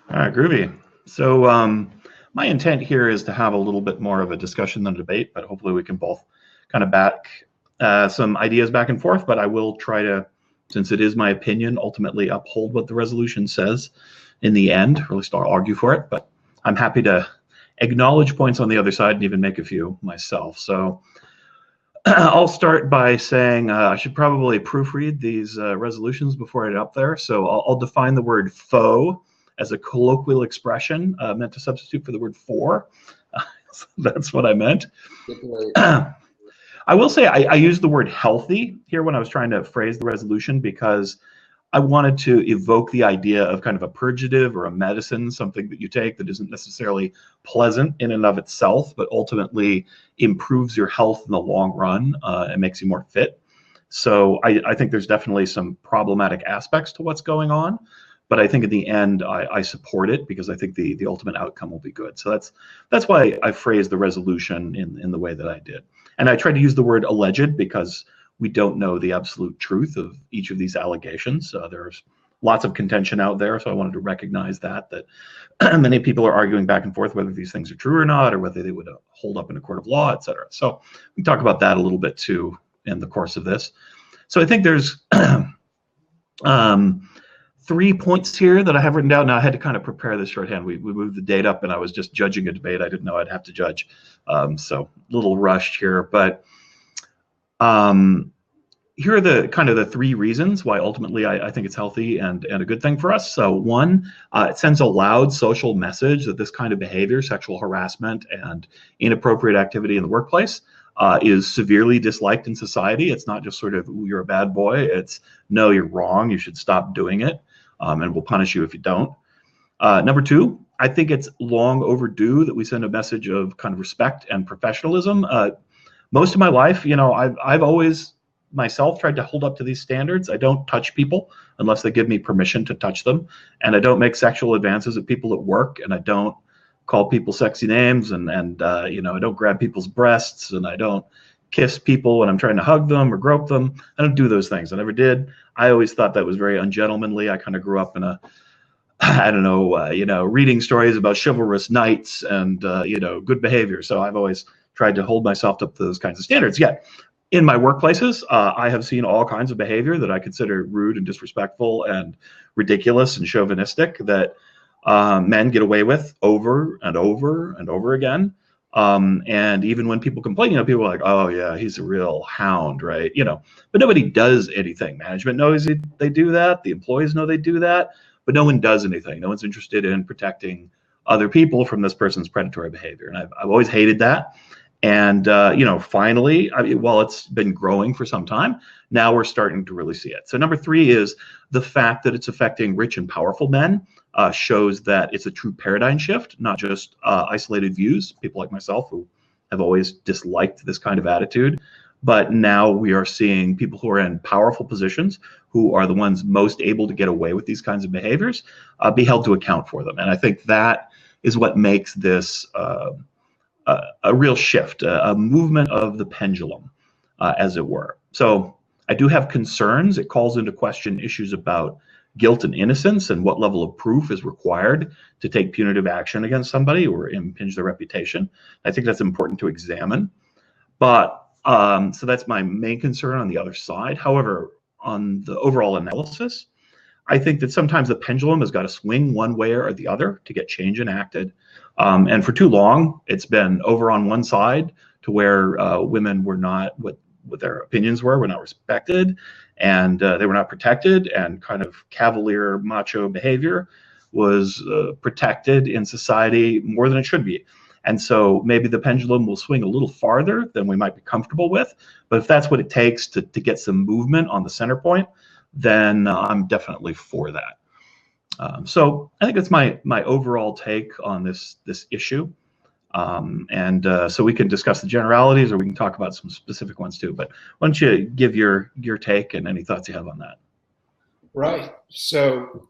Groovy. So my intent here is to have a little bit more of a discussion than a debate, but hopefully we can both kind of back some ideas back and forth. But I will try to, since it is my opinion, ultimately uphold what the resolution says in the end, or at least I'll argue for it. But I'm happy to acknowledge points on the other side and even make a few myself. So I'll start by saying I should probably proofread these resolutions before I get up there. So I'll define the word foe as a colloquial expression meant to substitute for the word for. So that's what I meant. I will say I used the word healthy here when I was trying to phrase the resolution because I wanted to evoke the idea of kind of a purgative or a medicine, something that you take that isn't necessarily pleasant in and of itself, but ultimately improves your health in the long run and makes you more fit. So I think there's definitely some problematic aspects to what's going on, but I think in the end I support it because I think the ultimate outcome will be good. So that's why I phrased the resolution in the way that I did. And I tried to use the word alleged because we don't know the absolute truth of each of these allegations. There's lots of contention out there, so I wanted to recognize that many people are arguing back and forth whether these things are true or not, or whether they would hold up in a court of law, et cetera. So we can talk about that a little bit too in the course of this. So I think there's 3 points here that I have written down. Now I had to kind of prepare this shorthand. We moved the date up and I was just judging a debate. I didn't know I'd have to judge. So a little rushed here, but here are the kind of the 3 reasons why ultimately I think it's healthy and a good thing for us. So one, it sends a loud social message that this kind of behavior, sexual harassment and inappropriate activity in the workplace, is severely disliked in society. It's not just sort of, ooh, you're a bad boy. It's, no, you're wrong. You should stop doing it, and we'll punish you if you don't. Number 2, I think it's long overdue that we send a message of kind of respect and professionalism. Most of my life, I've always myself tried to hold up to these standards. I don't touch people unless they give me permission to touch them, and I don't make sexual advances at people at work, and I don't call people sexy names, and I don't grab people's breasts, and I don't kiss people when I'm trying to hug them or grope them. I don't do those things. I never did. I always thought that was very ungentlemanly. I kind of grew up in reading stories about chivalrous knights and good behavior. So I've always tried to hold myself up to those kinds of standards. Yet, in my workplaces, I have seen all kinds of behavior that I consider rude and disrespectful and ridiculous and chauvinistic that men get away with over and over and over again. And even when people complain, people are like, oh yeah, he's a real hound, right? But nobody does anything. Management knows they do that. The employees know they do that, but no one does anything. No one's interested in protecting other people from this person's predatory behavior. And I've always hated that. And, finally, while it's been growing for some time, now we're starting to really see it. So number 3 is the fact that it's affecting rich and powerful men shows that it's a true paradigm shift, not just isolated views, people like myself who have always disliked this kind of attitude. But now we are seeing people who are in powerful positions, who are the ones most able to get away with these kinds of behaviors, be held to account for them. And I think that is what makes this a real shift, a movement of the pendulum, as it were. So I do have concerns. It calls into question issues about guilt and innocence and what level of proof is required to take punitive action against somebody or impinge their reputation. I think that's important to examine. But so that's my main concern on the other side. However, on the overall analysis, I think that sometimes the pendulum has got to swing one way or the other to get change enacted. And for too long, it's been over on one side to where women were not, what their opinions were not respected, and they were not protected, and kind of cavalier macho behavior was protected in society more than it should be. And so maybe the pendulum will swing a little farther than we might be comfortable with. But if that's what it takes to get some movement on the center point, then I'm definitely for that. So I think that's my overall take on this issue. So we can discuss the generalities, or we can talk about some specific ones too. But why don't you give your take and any thoughts you have on that? Right. So,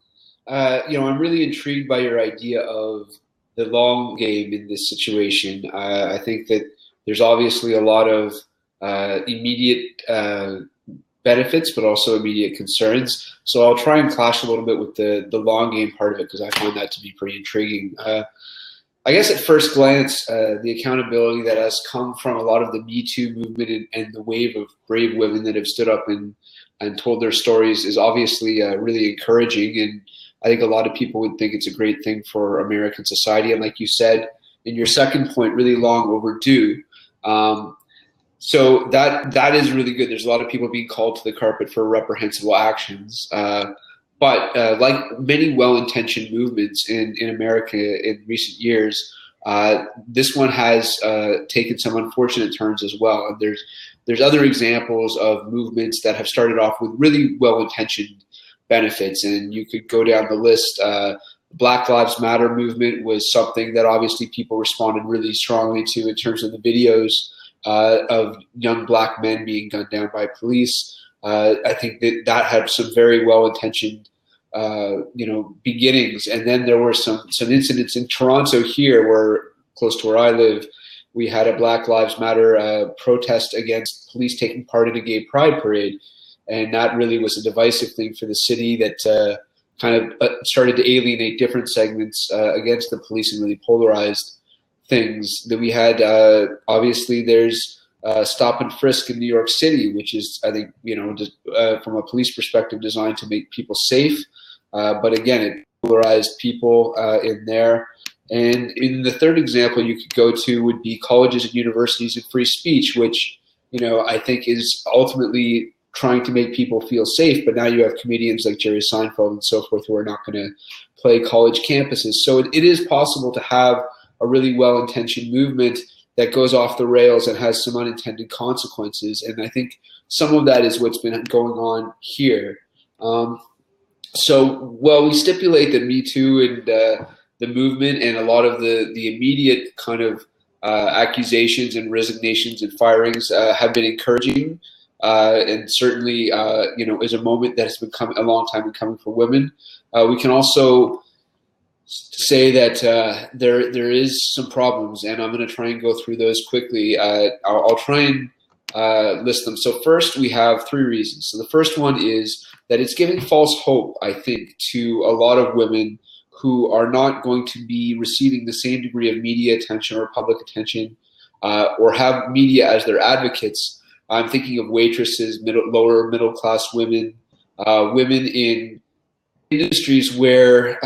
I'm really intrigued by your idea of the long game in this situation. I think that there's obviously a lot of immediate benefits, but also immediate concerns. So I'll try and clash a little bit with the long game part of it, because I find that to be pretty intriguing. I guess at first glance, the accountability that has come from a lot of the Me Too movement and the wave of brave women that have stood up and told their stories is obviously really encouraging. And I think a lot of people would think it's a great thing for American society. And like you said, in your second point, really long overdue. So that is really good. There's a lot of people being called to the carpet for reprehensible actions. But like many well-intentioned movements in America in recent years, this one has taken some unfortunate turns as well. And there's other examples of movements that have started off with really well-intentioned benefits, and you could go down the list. Black Lives Matter movement was something that obviously people responded really strongly to in terms of the videos of young black men being gunned down by police. I think that had some very well-intentioned, beginnings. And then there were some incidents in Toronto here, where close to where I live, we had a Black Lives Matter protest against police taking part in a gay pride parade. And that really was a divisive thing for the city that kind of started to alienate different segments against the police and really polarized things. That we had, obviously, there's stop and frisk in New York City, which is, I think, just, from a police perspective, designed to make people safe. But again, it polarized people in there. And in the third example you could go to would be colleges and universities and free speech, which, I think is ultimately trying to make people feel safe. But now you have comedians like Jerry Seinfeld and so forth who are not going to play college campuses. So it is possible to have a really well-intentioned movement that goes off the rails and has some unintended consequences. And I think some of that is what's been going on here. So, we stipulate that Me Too and the movement and a lot of the immediate kind of accusations and resignations and firings have been encouraging, and certainly, is a moment that has been a long time in coming for women. We can also say that there is some problems, and I'm going to try and go through those quickly. I'll try and list them. So first, we have 3 reasons. So the first one is that it's giving false hope, I think, to a lot of women who are not going to be receiving the same degree of media attention or public attention, or have media as their advocates. I'm thinking of waitresses, lower middle class women, women in industries where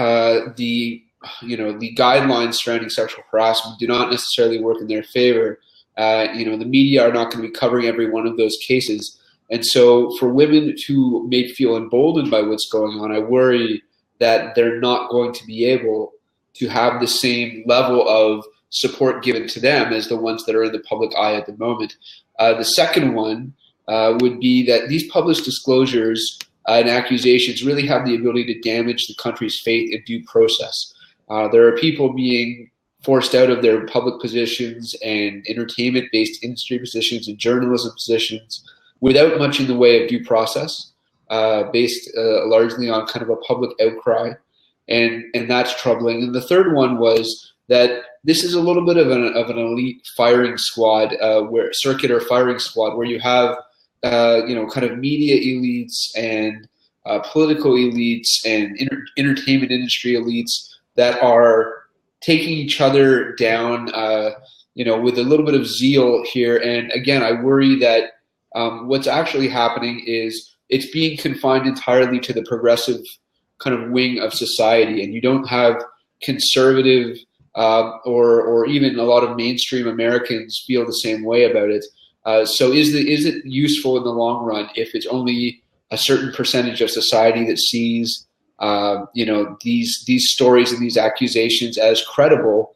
the guidelines surrounding sexual harassment do not necessarily work in their favor. The media are not going to be covering every one of those cases. And so for women who may feel emboldened by what's going on, I worry that they're not going to be able to have the same level of support given to them as the ones that are in the public eye at the moment. The second one would be that these published disclosures and accusations really have the ability to damage the country's faith in due process. There are people being forced out of their public positions and entertainment-based industry positions and journalism positions without much in the way of due process, based largely on kind of a public outcry, and that's troubling. And the third one was that this is a little bit of an elite firing squad, circular firing squad, where you have kind of media elites and political elites and entertainment industry elites that are taking each other down, with a little bit of zeal here. And again, I worry that what's actually happening is it's being confined entirely to the progressive kind of wing of society, and you don't have conservative or even a lot of mainstream Americans feel the same way about it. So is it useful in the long run if it's only a certain percentage of society that sees these stories and these accusations as credible,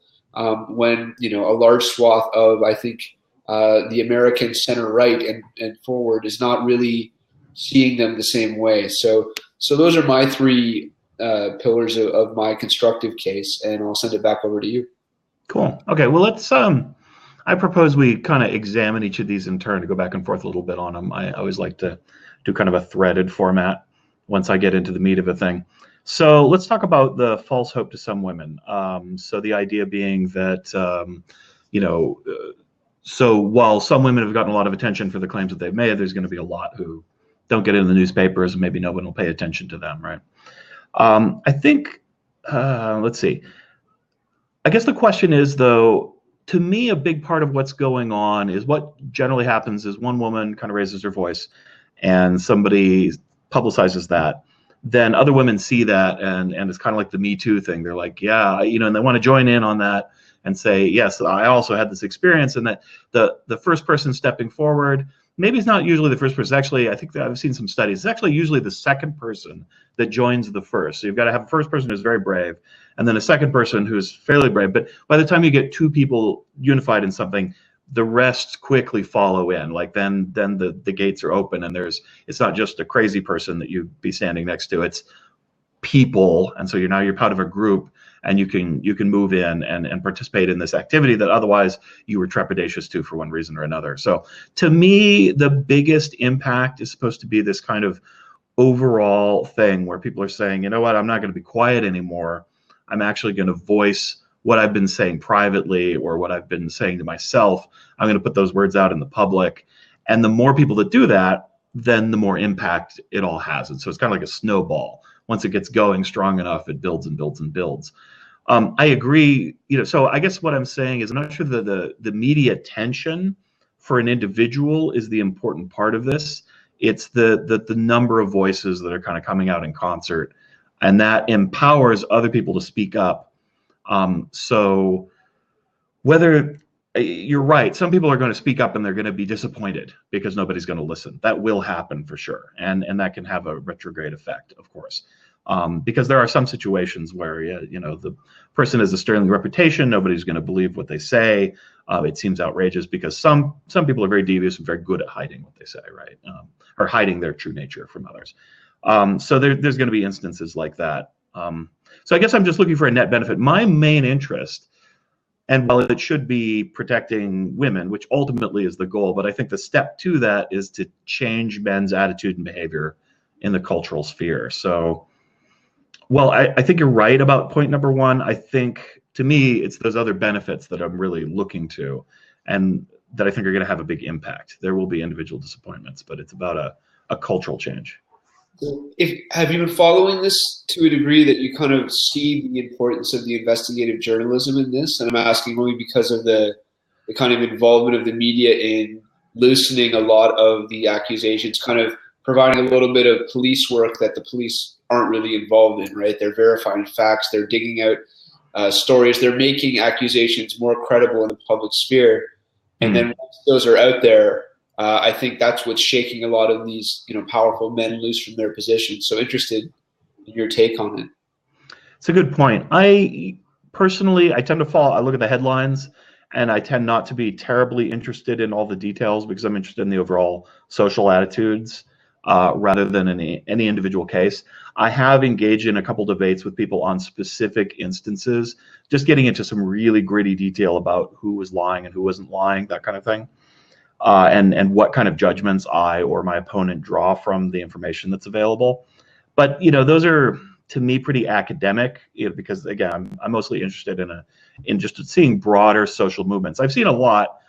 when a large swath of, I think, the American center right and forward is not really seeing them the same way. So those are my 3 pillars of my constructive case, and I'll send it back over to you. Cool. Okay. Well, let's. I propose we kind of examine each of these in turn to go back and forth a little bit on them. I always like to do kind of a threaded format once I get into the meat of a thing. So let's talk about the false hope to some women. So the idea being that, so while some women have gotten a lot of attention for the claims that they've made, there's going to be a lot who don't get in the newspapers, and maybe no one will pay attention to them, right? I think, let's see. I guess the question is, though, to me, a big part of what's going on is what generally happens is one woman kind of raises her voice and somebody publicizes that. Then other women see that, and it's kind of like the Me Too thing. They're like, yeah, and they want to join in on that and say, yes, I also had this experience. And that the first person stepping forward, maybe it's not usually the first person. Actually, I think that I've seen some studies. It's actually usually the second person that joins the first. So you've got to have a first person who's very brave, and then a second person who's fairly brave. But by the time you get two people unified in something, the rest quickly follow in. Like then the gates are open, and it's not just a crazy person that you'd be standing next to. It's people, and so you're part of a group, and you can move in and participate in this activity that otherwise you were trepidatious to for one reason or another. So to me, the biggest impact is supposed to be this kind of overall thing where people are saying, you know what, I'm not going to be quiet anymore. I'm actually going to voice what I've been saying privately or what I've been saying to myself. I'm going to put those words out in the public. And the more people that do that, then the more impact it all has. And so it's kind of like a snowball. Once it gets going strong enough, it builds and builds and builds. I agree. So I guess what I'm saying is I'm not sure the media attention for an individual is the important part of this. It's the number of voices that are kind of coming out in concert, and that empowers other people to speak up. So whether you're right, some people are going to speak up and they're going to be disappointed because nobody's going to listen. That will happen for sure. And that can have a retrograde effect, of course. Because there are some situations where, the person has a sterling reputation. Nobody's going to believe what they say. It seems outrageous because some people are very devious and very good at hiding what they say, right? Or hiding their true nature from others. So there's going to be instances like that. So I guess I'm just looking for a net benefit. My main interest, and while it should be protecting women, which ultimately is the goal, but I think the step to that is to change men's attitude and behavior in the cultural sphere. So, well, I think you're right about point number one. I think, to me, it's those other benefits that I'm really looking to and that I think are going to have a big impact. There will be individual disappointments, but it's about a cultural change. Have you been following this to a degree that you kind of see the importance of the investigative journalism in this? And I'm asking only because of the kind of involvement of the media in loosening a lot of the accusations, kind of providing a little bit of police work that the police aren't really involved in, right? They're verifying facts, they're digging out stories, they're making accusations more credible in the public sphere. And then once those are out there, I think that's what's shaking a lot of these, powerful men loose from their positions. So interested in your take on it. It's a good point. I personally tend to I look at the headlines, and I tend not to be terribly interested in all the details because I'm interested in the overall social attitudes rather than in any individual case. I have engaged in a couple debates with people on specific instances, just getting into some really gritty detail about who was lying and who wasn't lying, that kind of thing. And what kind of judgments I or my opponent draw from the information that's available. But, those are, to me, pretty academic, because, again, I'm mostly interested in just seeing broader social movements. I've seen a lot,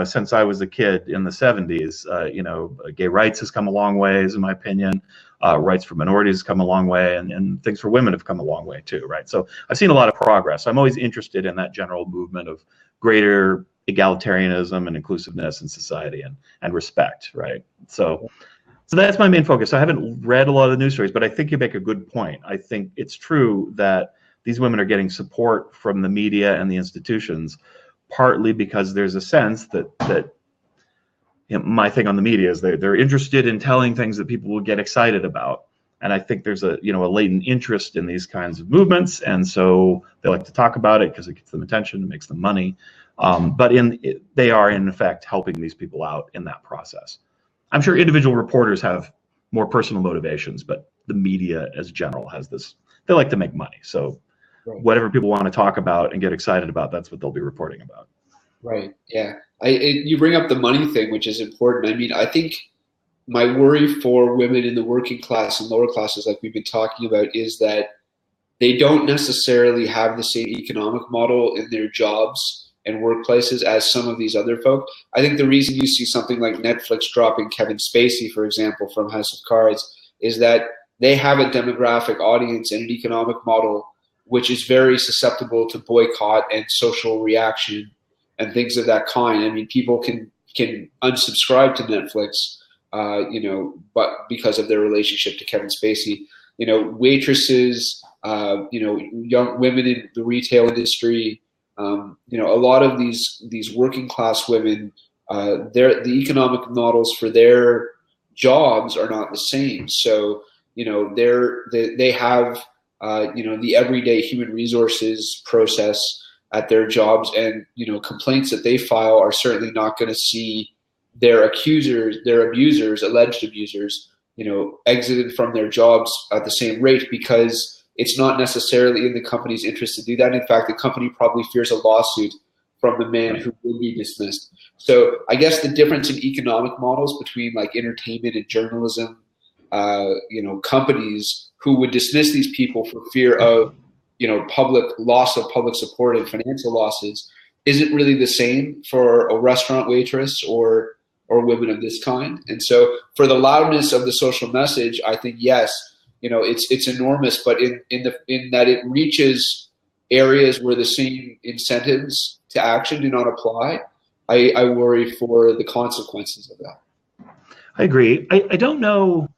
since I was a kid in the 70s. Gay rights has come a long ways, in my opinion. Rights for minorities has come a long way, and things for women have come a long way, too, right? So I've seen a lot of progress. I'm always interested in that general movement of greater egalitarianism and inclusiveness in society and respect, right? So that's my main focus. I haven't read a lot of the news stories, but I think you make a good point. I think it's true that these women are getting support from the media and the institutions, partly because there's a sense that my thing on the media is they're interested in telling things that people will get excited about. And I think there's a latent interest in these kinds of movements, and so they like to talk about it because it gets them attention, it makes them money. But they are, in effect, helping these people out in that process. I'm sure individual reporters have more personal motivations, but the media as general has this. They like to make money. So whatever people want to talk about and get excited about, that's what they'll be reporting about. Right. Yeah. You bring up the money thing, which is important. I mean, I think my worry for women in the working class and lower classes, like we've been talking about, is that they don't necessarily have the same economic model in their jobs and workplaces as some of these other folk. I think the reason you see something like Netflix dropping Kevin Spacey, for example, from House of Cards, is that they have a demographic audience and an economic model which is very susceptible to boycott and social reaction and things of that kind. I mean, people can unsubscribe to Netflix, but because of their relationship to Kevin Spacey. Waitresses, young women in the retail industry, a lot of these working class women, the economic models for their jobs are not the same. So, they have, the everyday human resources process at their jobs, and, complaints that they file are certainly not going to see their accusers, their abusers, alleged abusers, exited from their jobs at the same rate, because it's not necessarily in the company's interest to do that. In fact, the company probably fears a lawsuit from the man who will be dismissed. So I guess the difference in economic models between like entertainment and journalism, companies who would dismiss these people for fear of, public loss of public support and financial losses, isn't really the same for a restaurant waitress or women of this kind. And so for the loudness of the social message, I think, yes, it's enormous, but in that it reaches areas where the same incentives to action do not apply, I worry for the consequences of that. I agree. I don't know.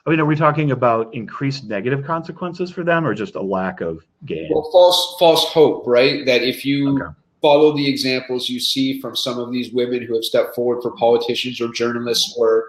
I mean, are we talking about increased negative consequences for them, or just a lack of gain? Well, false hope, right? That if you follow the examples you see from some of these women who have stepped forward for politicians or journalists, or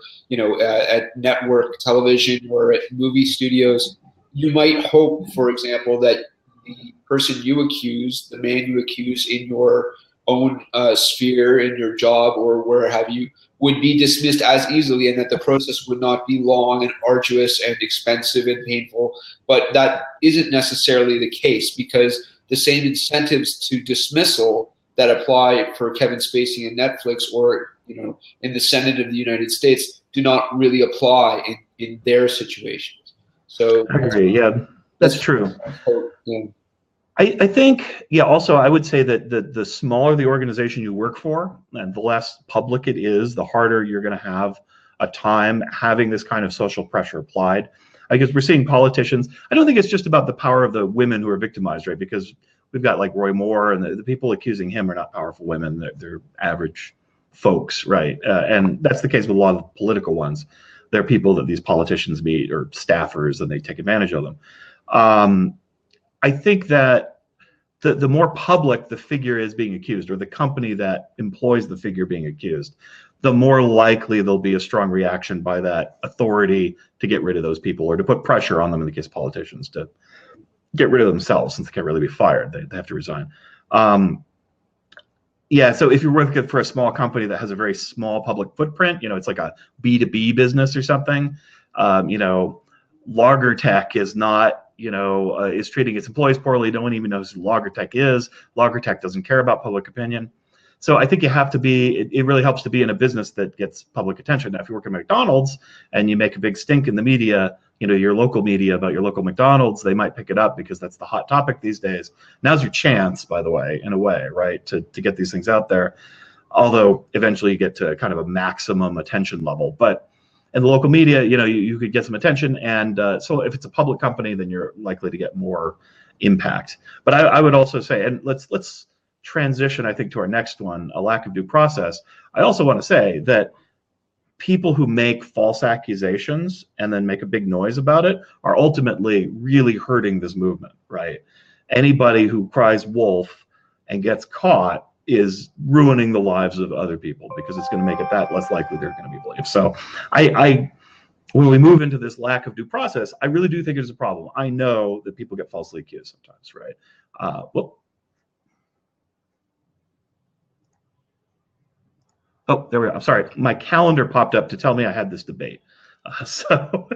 at network television or at movie studios, you might hope, for example, that the person you accuse, the man you accuse in your own sphere, in your job or where have you, would be dismissed as easily, and that the process would not be long and arduous and expensive and painful. But that isn't necessarily the case, because the same incentives to dismissal that apply for Kevin Spacey and Netflix, or in the Senate of the United States, do not really apply in their situations. So I agree. Yeah, that's true. Yeah. I think, also I would say that the smaller the organization you work for and the less public it is, the harder you're going to have a time having this kind of social pressure applied. I guess we're seeing politicians. I don't think it's just about the power of the women who are victimized, right? Because we've got like Roy Moore, and the people accusing him are not powerful women. They're average folks, right? And that's the case with a lot of political ones. They're people that these politicians meet, or staffers, and they take advantage of them. I think that the more public the figure is being accused, or the company that employs the figure being accused, the more likely there'll be a strong reaction by that authority to get rid of those people, or to put pressure on them, in the case of politicians, to get rid of themselves, since they can't really be fired. They have to resign. So if you're working for a small company that has a very small public footprint, it's like a B2B business or something, Logger Tech is not, is treating its employees poorly. No one even knows who Logger Tech is. Logger Tech doesn't care about public opinion. So I think you have to be, it really helps to be in a business that gets public attention. Now, if you work at McDonald's and you make a big stink in the media, your local media about your local McDonald's, they might pick it up because that's the hot topic these days. Now's your chance, by the way, in a way, right, to get these things out there. Although eventually you get to kind of a maximum attention level. But in the local media, you could get some attention, and so if it's a public company, then you're likely to get more impact. But I would also say, and let's transition, I think, to our next one, a lack of due process. I also want to say that people who make false accusations and then make a big noise about it are ultimately really hurting this movement, right? Anybody who cries wolf and gets caught is ruining the lives of other people, because it's going to make it that less likely they're going to be believed. So when we move into this lack of due process, I really do think it is a problem. I know that people get falsely accused sometimes, right? Oh, there we go. I'm sorry. My calendar popped up to tell me I had this debate. So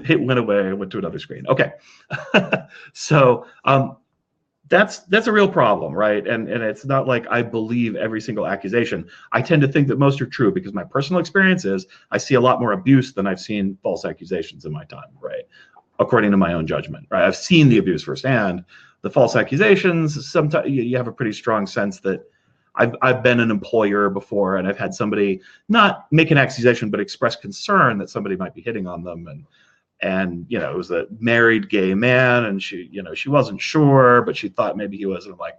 it went away. I went to another screen. Okay. So that's a real problem, right? And it's not like I believe every single accusation. I tend to think that most are true, because my personal experience is I see a lot more abuse than I've seen false accusations in my time, right? According to my own judgment, right? I've seen the abuse firsthand. The false accusations, sometimes you have a pretty strong sense that I've been an employer before, and I've had somebody not make an accusation but express concern that somebody might be hitting on them, and you know, it was a married gay man, and she wasn't sure, but she thought maybe he was. And I'm like,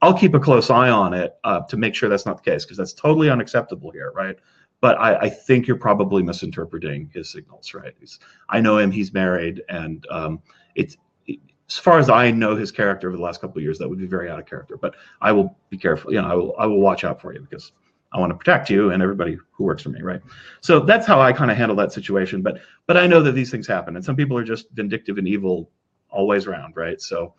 I'll keep a close eye on it to make sure that's not the case, because that's totally unacceptable here, right? But I think you're probably misinterpreting his signals, right? I know him; he's married, and it's as far as I know his character over the last couple of years, that would be very out of character. But I will be careful. You know, I will watch out for you, because I want to protect you and everybody who works for me, right? So that's how I kind of handle that situation. But I know that these things happen, and some people are just vindictive and evil always around, right? So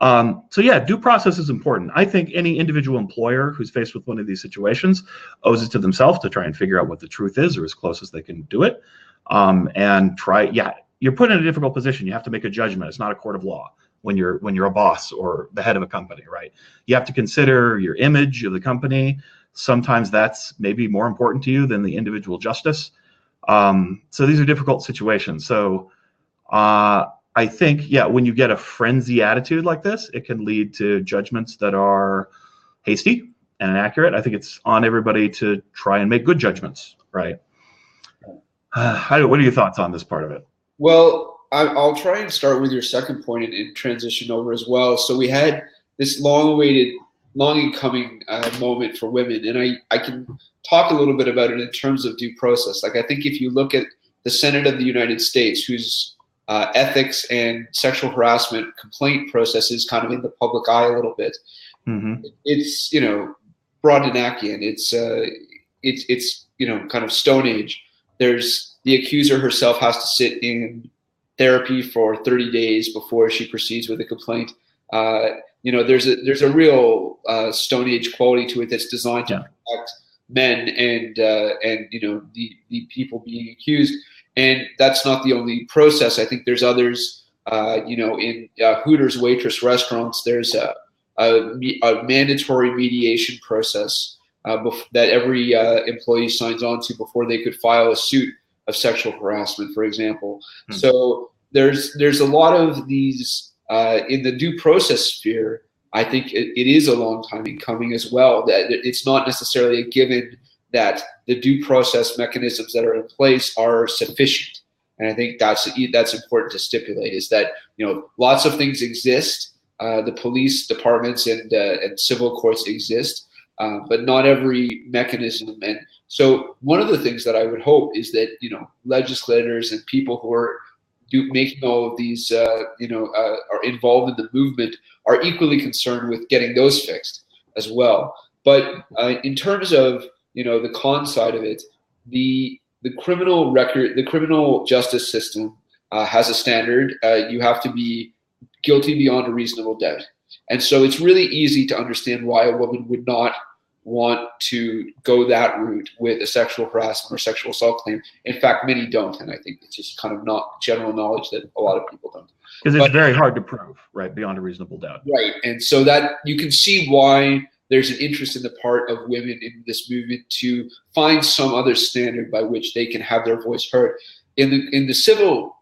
yeah, due process is important. I think any individual employer who's faced with one of these situations owes it to themselves to try and figure out what the truth is, or as close as they can do it, and try. Yeah, you're put in a difficult position. You have to make a judgment. It's not a court of law when you're a boss or the head of a company, right? You have to consider your image of the company. Sometimes that's maybe more important to you than the individual justice. So these are difficult situations. So I think, yeah, when you get a frenzy attitude like this, it can lead to judgments that are hasty and inaccurate. I think it's on everybody to try and make good judgments, right? What are your thoughts on this part of it? Well, I'll try and start with your second point and transition over as well. So we had this long-awaited, long-incoming moment for women, and I can talk a little bit about it in terms of due process. Like, I think if you look at the Senate of the United States, whose ethics and sexual harassment complaint process is kind of in the public eye a little bit, it's, you know, Broadinakian. It's you know, kind of Stone Age. There's the accuser herself has to sit in therapy for 30 days before she proceeds with a complaint. You know, there's a real Stone Age quality to it that's designed to protect men and you know, the people being accused. And that's not the only process. I think there's others. You know, in Hooters waitress restaurants, there's a mandatory mediation process that every employee signs on to before they could file a suit of sexual harassment, for example. So there's a lot of these in the due process sphere. I think it is a long time in coming as well. That it's not necessarily a given that the due process mechanisms that are in place are sufficient. And I think that's important to stipulate, is that, you know, lots of things exist. The police departments and civil courts exist, but not every mechanism. And so one of the things that I would hope is that, you know, legislators and people who are making all of these, you know, are involved in the movement are equally concerned with getting those fixed as well. But in terms of, you know, the con side of it, the criminal record, the criminal justice system has a standard. You have to be guilty beyond a reasonable doubt. And so it's really easy to understand why a woman would not want to go that route with a sexual harassment or sexual assault claim. In fact, many don't, and I think it's just kind of not general knowledge that a lot of people don't. Because it's very hard to prove, right, beyond a reasonable doubt. Right, and so that you can see why there's an interest in the part of women in this movement to find some other standard by which they can have their voice heard. In the civil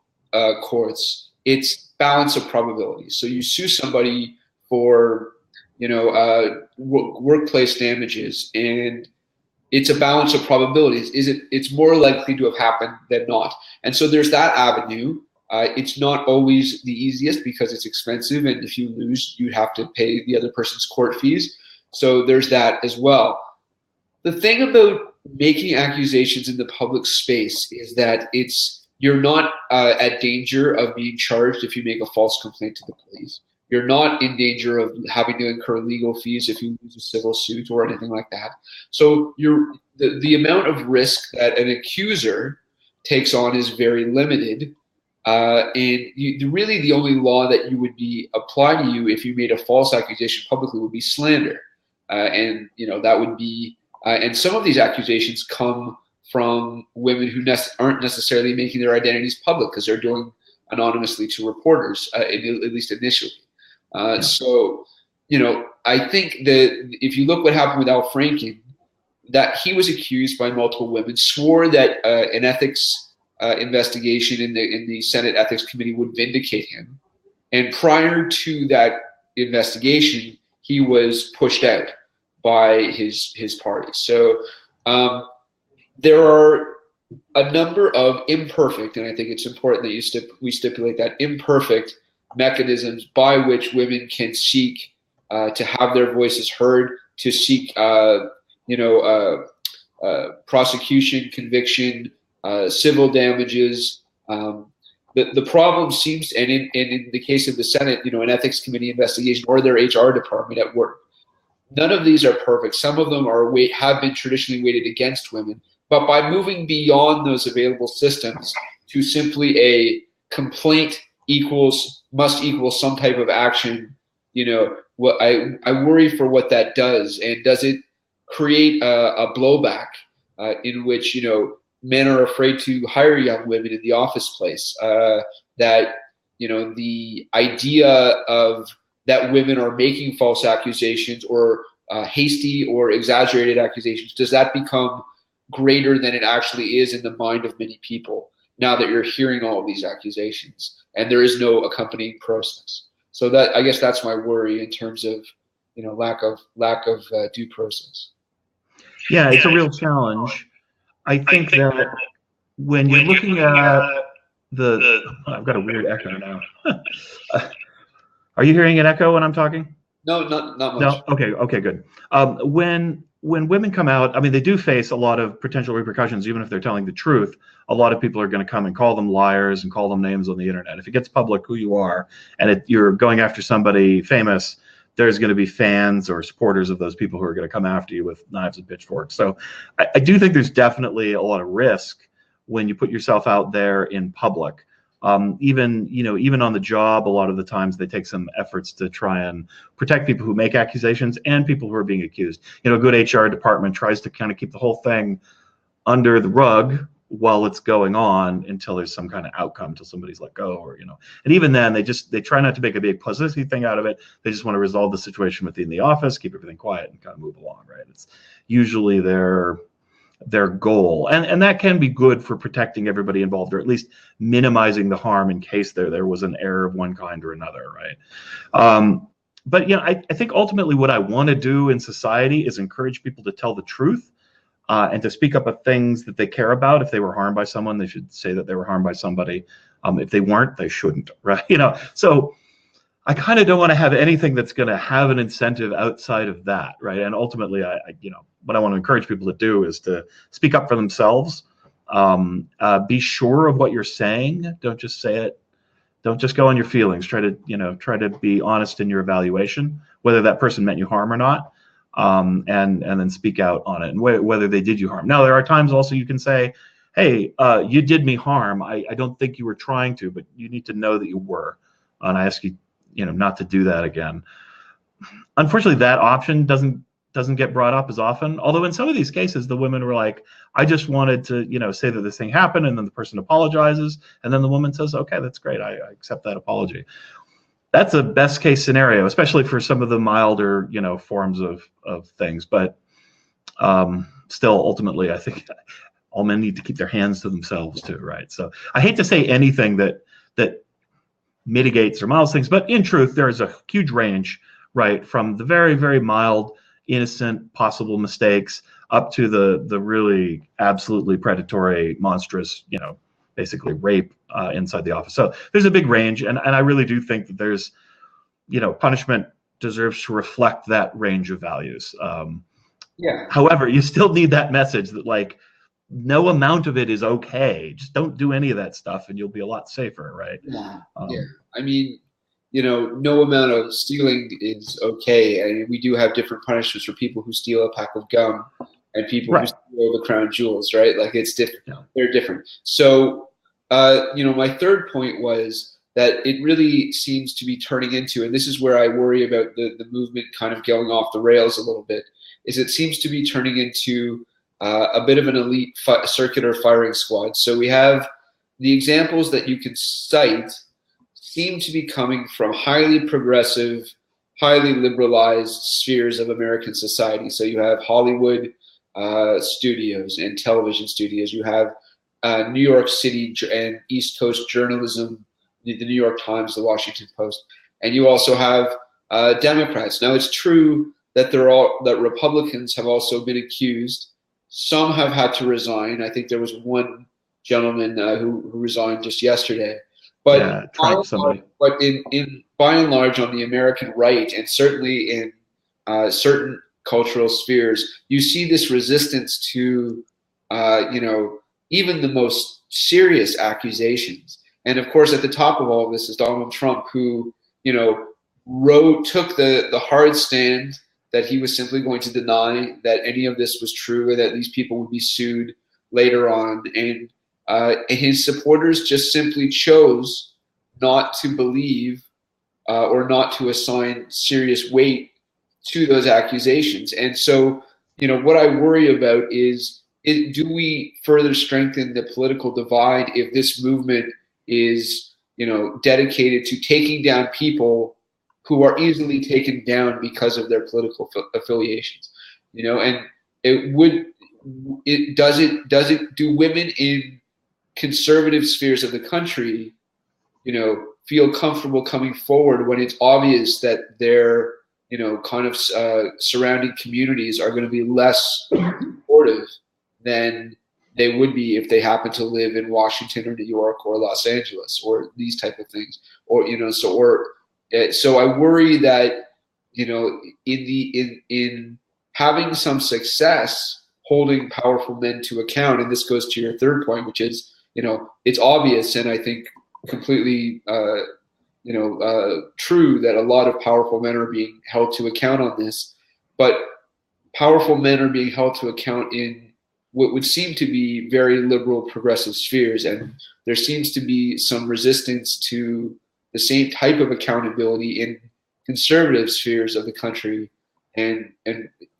courts, it's balance of probabilities. So you sue somebody for, you know, workplace damages, and it's a balance of probabilities. It's more likely to have happened than not. And so there's that avenue. It's not always the easiest because it's expensive, and if you lose, you have to pay the other person's court fees. So there's that as well. The thing about making accusations in the public space is that you're not at danger of being charged if you make a false complaint to the police. You're not in danger of having to incur legal fees if you lose a civil suit or anything like that. So the amount of risk that an accuser takes on is very limited. Really the only law that you would be applied to you if you made a false accusation publicly would be slander. And, you know, that would be, and some of these accusations come from women who aren't necessarily making their identities public because they're doing anonymously to reporters, at least initially. So, you know, I think that if you look what happened with Al Franken, that he was accused by multiple women, swore that an ethics investigation in the Senate Ethics Committee would vindicate him. And prior to that investigation, he was pushed out by his party. So there are a number of imperfect, and I think it's important that we stipulate that, imperfect mechanisms by which women can seek to have their voices heard, to seek prosecution, conviction, civil damages. The problem seems, and in the case of the Senate, an ethics committee investigation or their HR department at work, none of these are perfect. Some of them have been traditionally weighted against women, but by moving beyond those available systems to simply a complaint must equal some type of action, what I worry for what that does, and does it create a blowback in which men are afraid to hire young women in the office place, that the idea of that women are making false accusations or hasty or exaggerated accusations, does that become greater than it actually is in the mind of many people now that you're hearing all of these accusations and there is no accompanying process? So that, I guess, that's my worry in terms of lack of due process. Yeah, it's a real challenge. I think that when you're looking at I've got a weird echo now. Are you hearing an echo when I'm talking? No, not much. No? Okay, good. When women come out, I mean, they do face a lot of potential repercussions, even if they're telling the truth. A lot of people are going to come and call them liars and call them names on the internet. If it gets public who you are, and you're going after somebody famous, there's going to be fans or supporters of those people who are going to come after you with knives and pitchforks. So I do think there's definitely a lot of risk when you put yourself out there in public. Even on the job, a lot of the times they take some efforts to try and protect people who make accusations and people who are being accused. A good HR department tries to kind of keep the whole thing under the rug while it's going on until there's some kind of outcome, until somebody's let go, or and even then they try not to make a big publicity thing out of it. They just want to resolve the situation within the office, keep everything quiet, and kind of move along, right? It's usually their goal, and that can be good for protecting everybody involved, or at least minimizing the harm in case there was an error of one kind or another, right? But I think ultimately what I want to do in society is encourage people to tell the truth, and to speak up of things that they care about. If they were harmed by someone, they should say that they were harmed by somebody. If they weren't, they shouldn't, right? So I kind of don't want to have anything that's going to have an incentive outside of that, right? And ultimately, what I want to encourage people to do is to speak up for themselves. Be sure of what you're saying. Don't just say it. Don't just go on your feelings. Try to be honest in your evaluation, whether that person meant you harm or not, and then speak out on it, and whether they did you harm. Now, there are times also you can say, hey, you did me harm. I don't think you were trying to, but you need to know that you were. And I ask you, not to do that again. Unfortunately, that option doesn't get brought up as often. Although in some of these cases, the women were like, I just wanted to, say that this thing happened, and then the person apologizes, and then the woman says, okay, that's great. I accept that apology. That's a best case scenario, especially for some of the milder, forms of things. But still, ultimately, I think all men need to keep their hands to themselves too, right? So I hate to say anything that mitigates or mild things, but in truth, there is a huge range, right, from the very, very mild, innocent possible mistakes up to the really absolutely predatory, monstrous, basically rape inside the office. So there's a big range, and I really do think that there's, punishment deserves to reflect that range of values. Yeah. However, you still need that message that, like, no amount of it is okay. Just don't do any of that stuff, and you'll be a lot safer, right? Yeah. I mean, no amount of stealing is okay. I mean, we do have different punishments for people who steal a pack of gum and people who steal the crown jewels, right? Like, it's different. Yeah. They're different. So, my third point was that it really seems to be turning into, and this is where I worry about the movement kind of going off the rails a little bit, is it seems to be turning into a bit of an elite circular firing squad. So we have the examples that you can cite seem to be coming from highly progressive, highly liberalized spheres of American society. So you have Hollywood studios and television studios. You have New York City and East Coast journalism, the New York Times, the Washington Post. And you also have Democrats. Now, it's true that Republicans have also been accused. Some have had to resign. I think there was one gentleman who resigned just yesterday. But yeah, Trump, somebody. But by and large, on the American right, and certainly in certain cultural spheres, you see this resistance to, even the most serious accusations. And of course, at the top of all of this is Donald Trump, who, took the hard stand that he was simply going to deny that any of this was true, and that these people would be sued later on. And his supporters just simply chose not to believe or not to assign serious weight to those accusations. And so, what I worry about is do we further strengthen the political divide if this movement is, dedicated to taking down people who are easily taken down because of their political affiliations, and do women in conservative spheres of the country, feel comfortable coming forward when it's obvious that their, surrounding communities are going to be less supportive than they would be if they happen to live in Washington or New York or Los Angeles or these type of things, so I worry that, in having some success holding powerful men to account, and this goes to your third point, which is, it's obvious, and I think completely, true, that a lot of powerful men are being held to account on this, but powerful men are being held to account in what would seem to be very liberal progressive spheres, and there seems to be some resistance to the same type of accountability in conservative spheres of the country. And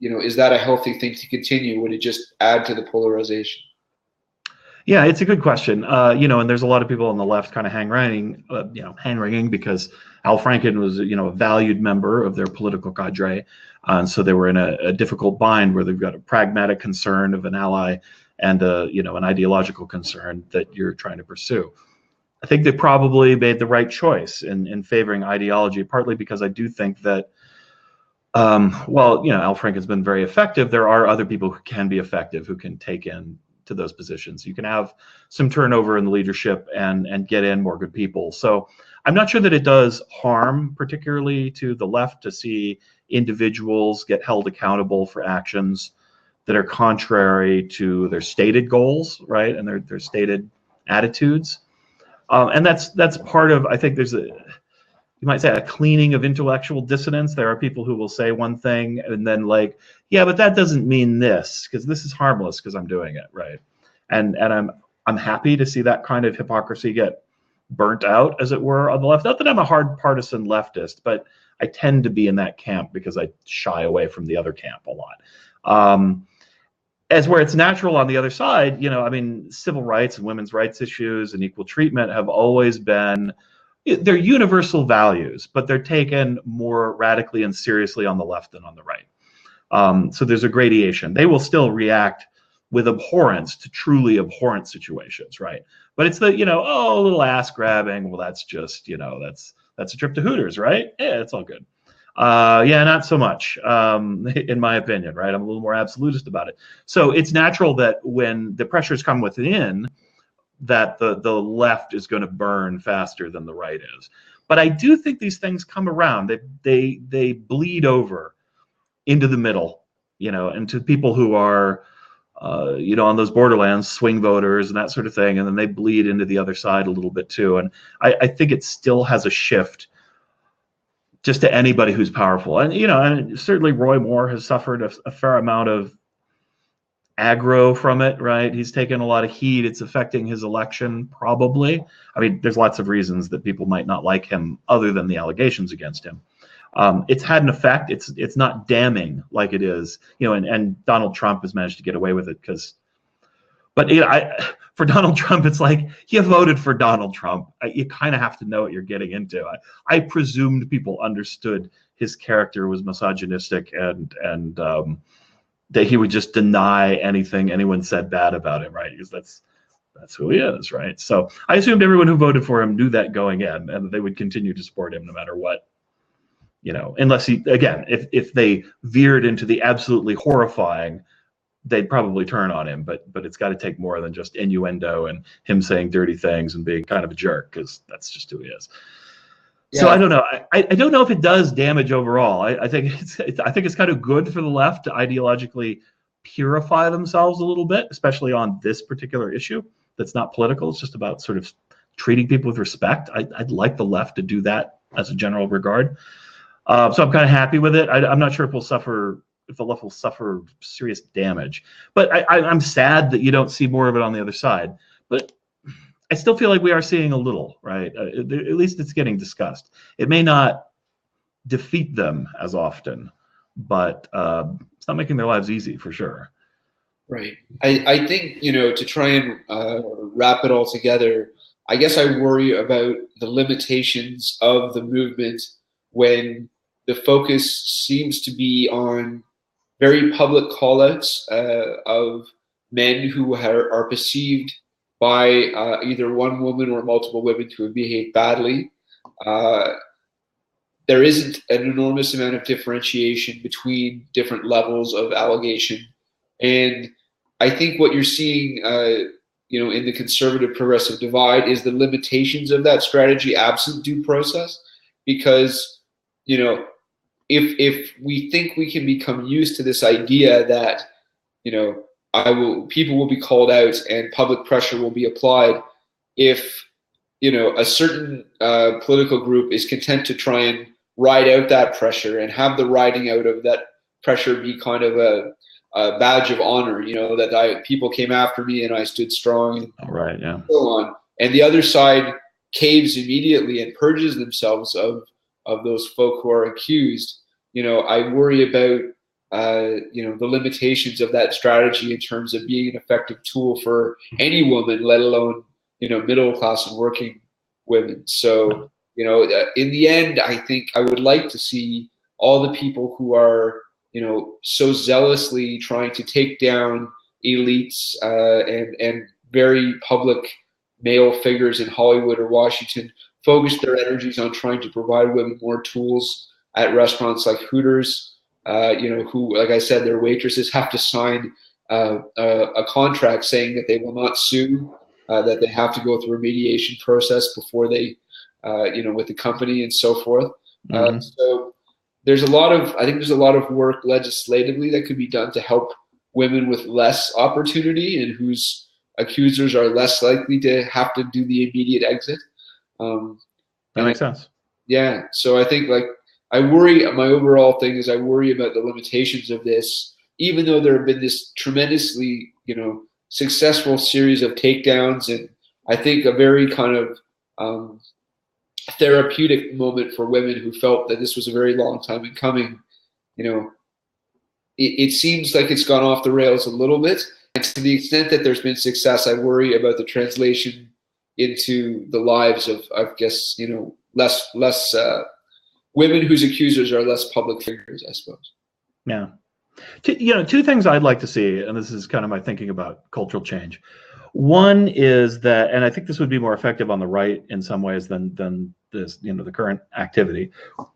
is that a healthy thing to continue? Would it just add to the polarization? Yeah, it's a good question. And there's a lot of people on the left kind of hand-wringing because Al Franken was, a valued member of their political cadre. And so they were in a difficult bind where they've got a pragmatic concern of an ally and, an ideological concern that you're trying to pursue. I think they probably made the right choice in favoring ideology, partly because I do think that, Al Franken's been very effective. There are other people who can be effective, who can take in to those positions. You can have some turnover in the leadership and get in more good people. So I'm not sure that it does harm, particularly to the left, to see individuals get held accountable for actions that are contrary to their stated goals, right, and their stated attitudes. And that's part of, I think there's you might say, a cleaning of intellectual dissonance. There are people who will say one thing and then yeah, but that doesn't mean this, because this is harmless because I'm doing it, right? And I'm happy to see that kind of hypocrisy get burnt out, as it were, on the left. Not that I'm a hard partisan leftist, but I tend to be in that camp because I shy away from the other camp a lot. As where it's natural on the other side, civil rights and women's rights issues and equal treatment have always been, they're universal values, but they're taken more radically and seriously on the left than on the right. So there's a gradation. They will still react with abhorrence to truly abhorrent situations, right? But it's the, a little ass grabbing. Well, that's just, that's a trip to Hooters, right? Yeah, it's all good. Yeah, not so much, in my opinion, right? I'm a little more absolutist about it. So it's natural that when the pressures come within, that the left is going to burn faster than the right is. But I do think these things come around. They bleed over into the middle, and to people who are, on those borderlands, swing voters and that sort of thing, and then they bleed into the other side a little bit too. And I think it still has a shift just to anybody who's powerful. And, and certainly Roy Moore has suffered a fair amount of aggro from it, right? He's taken a lot of heat. It's affecting his election, probably. I mean, there's lots of reasons that people might not like him other than the allegations against him. It's had an effect. It's not damning like it is, and Donald Trump has managed to get away with it but for Donald Trump, it's like, you voted for Donald Trump. You kind of have to know what you're getting into. I presumed people understood his character was misogynistic and that he would just deny anything anyone said bad about him, right? Because that's who he is, right? So I assumed everyone who voted for him knew that going in, and they would continue to support him no matter what, unless again, if they veered into the absolutely horrifying, they'd probably turn on him. But it's got to take more than just innuendo and him saying dirty things and being kind of a jerk, because that's just who he is. Yeah. So I don't know. I don't know if it does damage overall. I think it's kind of good for the left to ideologically purify themselves a little bit, especially on this particular issue that's not political. It's just about sort of treating people with respect. I'd like the left to do that as a general regard. So I'm kind of happy with it. I'm not sure if the left will suffer serious damage. But I'm sad that you don't see more of it on the other side. But I still feel like we are seeing a little, right? At least it's getting discussed. It may not defeat them as often, but it's not making their lives easy for sure. Right. I think, to try and wrap it all together, I guess I worry about the limitations of the movement when the focus seems to be on very public callouts of men who are perceived by either one woman or multiple women to have behaved badly. There isn't an enormous amount of differentiation between different levels of allegation. And I think what you're seeing in the conservative progressive divide is the limitations of that strategy absent due process. Because, if we think we can become used to this idea that, people will be called out and public pressure will be applied, if, a certain political group is content to try and ride out that pressure and have the riding out of that pressure be kind of a badge of honor, that people came after me and I stood strong. Right, yeah. And so on. And the other side caves immediately and purges themselves of those folk who are accused. I worry about the limitations of that strategy in terms of being an effective tool for any woman, let alone middle class and working women. So in the end, I think I would like to see all the people who are so zealously trying to take down elites and very public male figures in Hollywood or Washington focus their energies on trying to provide women more tools at restaurants like Hooters, who, like I said, their waitresses have to sign a contract saying that they will not sue, that they have to go through a mediation process before they, with the company and so forth. Mm-hmm. So I think there's a lot of work legislatively that could be done to help women with less opportunity and whose accusers are less likely to have to do the immediate exit. That makes sense. Yeah. So I think my overall thing is I worry about the limitations of this, even though there have been this tremendously, successful series of takedowns, and I think a very kind of therapeutic moment for women who felt that this was a very long time in coming. It seems like it's gone off the rails a little bit. And to the extent that there's been success, I worry about the translation into the lives of, I guess, less women whose accusers are less public figures, I suppose. Yeah. Two things I'd like to see, and this is kind of my thinking about cultural change. One is that, and I think this would be more effective on the right in some ways than this, the current activity,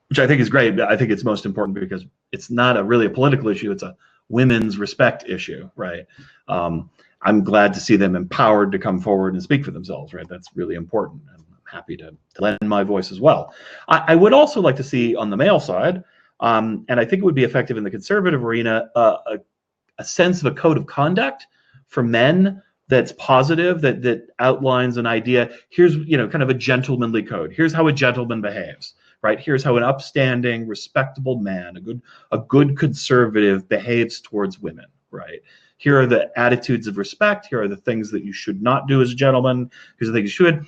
which I think is great. But I think it's most important because it's not really a political issue; it's a women's respect issue, right? I'm glad to see them empowered to come forward and speak for themselves, right? That's really important, and I'm happy to lend my voice as well. I would also like to see on the male side, and I think it would be effective in the conservative arena, a sense of a code of conduct for men that's positive, that outlines an idea. Here's, kind of a gentlemanly code. Here's how a gentleman behaves, right? Here's how an upstanding, respectable man, a good conservative behaves towards women, right? Here are the attitudes of respect. Here are the things that you should not do as a gentleman. Here's the things you should.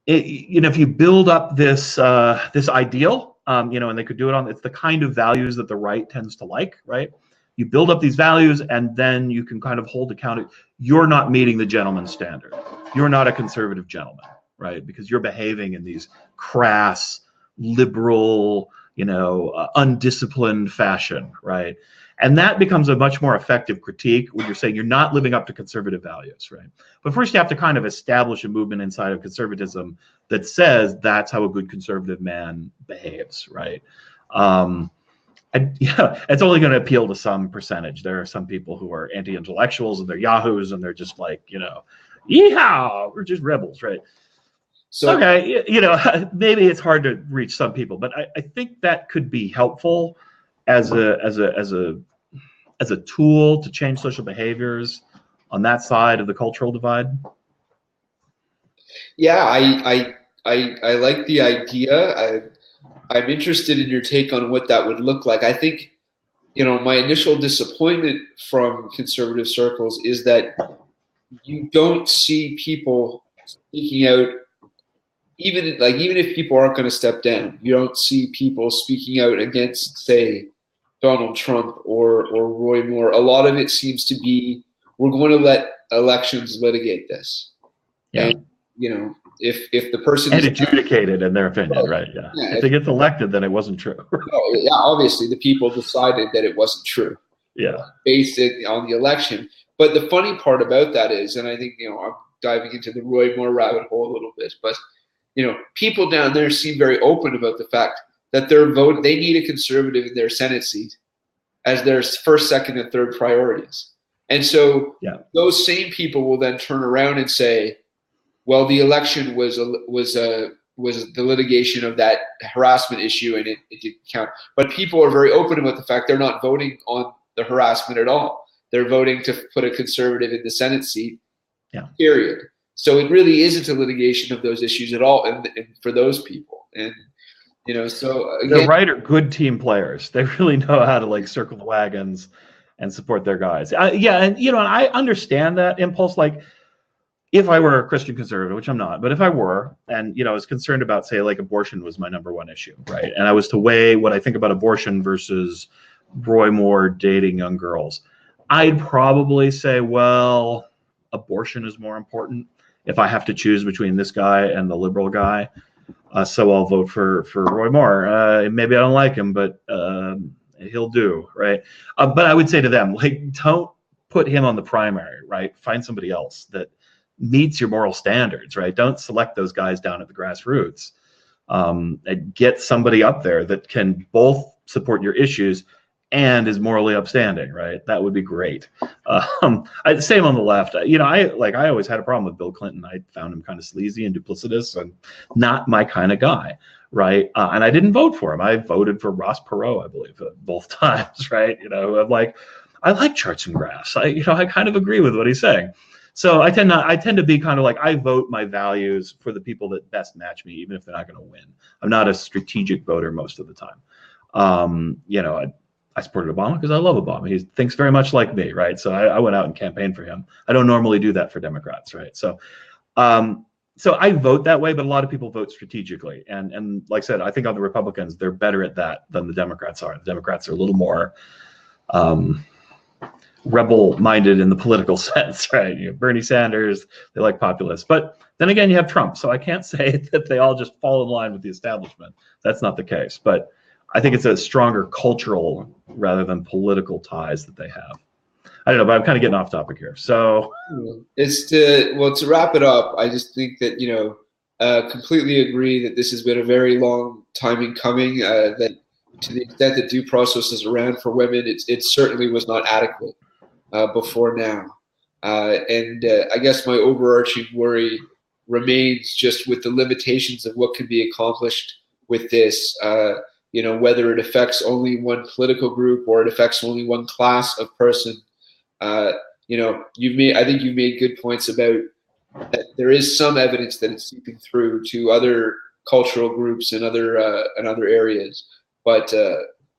If you build up this ideal, and they could do it it's the kind of values that the right tends to like, right? You build up these values, and then you can kind of hold account. You're not meeting the gentleman's standard. You're not a conservative gentleman, right? Because you're behaving in these crass, liberal, undisciplined fashion, right? And that becomes a much more effective critique when you're saying you're not living up to conservative values, right? But first you have to kind of establish a movement inside of conservatism that says that's how a good conservative man behaves, right? Yeah, it's only going to appeal to some percentage. There are some people who are anti-intellectuals and they're yahoos and they're just like, yeehaw, we're just rebels, right? So okay, maybe it's hard to reach some people, but I think that could be helpful as a tool to change social behaviors on that side of the cultural divide. Yeah, I like the idea. I'm interested in your take on what that would look like. I think, my initial disappointment from conservative circles is that you don't see people speaking out, even if people aren't going to step down, you don't see people speaking out against, say, Donald Trump or Roy Moore. A lot of it seems to be, we're going to let elections litigate this. Yeah. And, if the person and adjudicated in their opinion, right? Yeah. If they get elected, then it wasn't true. Yeah, obviously the people decided that it wasn't true. Yeah. Based it on the election. But the funny part about that is, and I think, I'm diving into the Roy Moore rabbit hole a little bit, but people down there seem very open about the fact that they need a conservative in their Senate seat as their first, second, and third priorities. And so those same people will then turn around and say, well, the election was the litigation of that harassment issue, and it didn't count. But people are very open about the fact they're not voting on the harassment at all. They're voting to put a conservative in the Senate seat, period. So it really isn't a litigation of those issues at all, and for those people. And so again, the right are good team players. They really know how to circle the wagons and support their guys. And I understand that impulse. If I were a Christian conservative, which I'm not, but if I were, and I was concerned about, say, abortion was my number one issue, right? And I was to weigh what I think about abortion versus Roy Moore dating young girls, I'd probably say, well, abortion is more important if I have to choose between this guy and the liberal guy. So I'll vote for Roy Moore. Maybe I don't like him, but he'll do, right? But I would say to them, don't put him on the primary, right? Find somebody else that meets your moral standards, right? Don't select those guys down at the grassroots. And get somebody up there that can both support your issues and is morally upstanding, right? That would be great. Same on the left. I always had a problem with Bill Clinton. I found him kind of sleazy and duplicitous and not my kind of guy, right? And I didn't vote for him. I voted for Ross Perot, I believe, both times, right? I like charts and graphs. I kind of agree with what he's saying. So I tend to be kind of I vote my values for the people that best match me, even if they're not going to win. I'm not a strategic voter most of the time. I supported Obama because I love Obama. He thinks very much like me, right? So I went out and campaigned for him. I don't normally do that for Democrats, right? So I vote that way, but a lot of people vote strategically. And like I said, I think on the Republicans, they're better at that than the Democrats are. The Democrats are a little more rebel-minded in the political sense, right? Bernie Sanders, they like populists. But then again, you have Trump. So I can't say that they all just fall in line with the establishment. That's not the case. But I think it's a stronger cultural rather than political ties that they have. I don't know, but I'm kind of getting off topic here. So to wrap it up, I just think that, completely agree that this has been a very long time in coming, that to the extent that due process is around for women, it certainly was not adequate before now. I guess my overarching worry remains just with the limitations of what can be accomplished with this, whether it affects only one political group or it affects only one class of person. I think you've made good points about that there is some evidence that it's seeping through to other cultural groups and other areas. But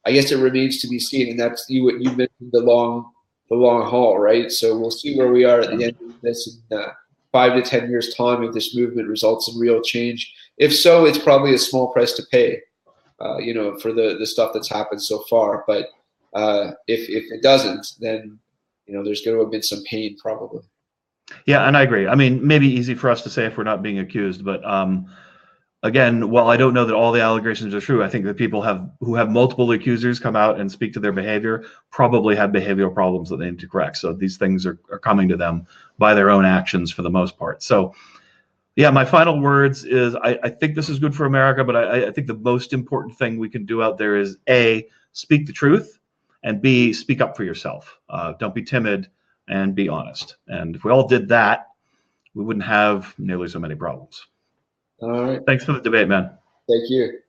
I guess it remains to be seen, and that's what you mentioned, the long haul, right? So we'll see where we are at the end of this in 5 to 10 years' time if this movement results in real change. If so, it's probably a small price to pay, for the stuff that's happened so far. But if it doesn't, then there's going to have been some pain probably. Yeah, and I agree. I mean, maybe easy for us to say if we're not being accused, but again, while I don't know that all the allegations are true, I think that people who have multiple accusers come out and speak to their behavior probably have behavioral problems that they need to correct. So these things are coming to them by their own actions for the most part. So Yeah, my final words is I think this is good for America, but I think the most important thing we can do out there is A, speak the truth, and B, speak up for yourself. Don't be timid and be honest. And if we all did that, we wouldn't have nearly so many problems. All right. Thanks for the debate, man. Thank you.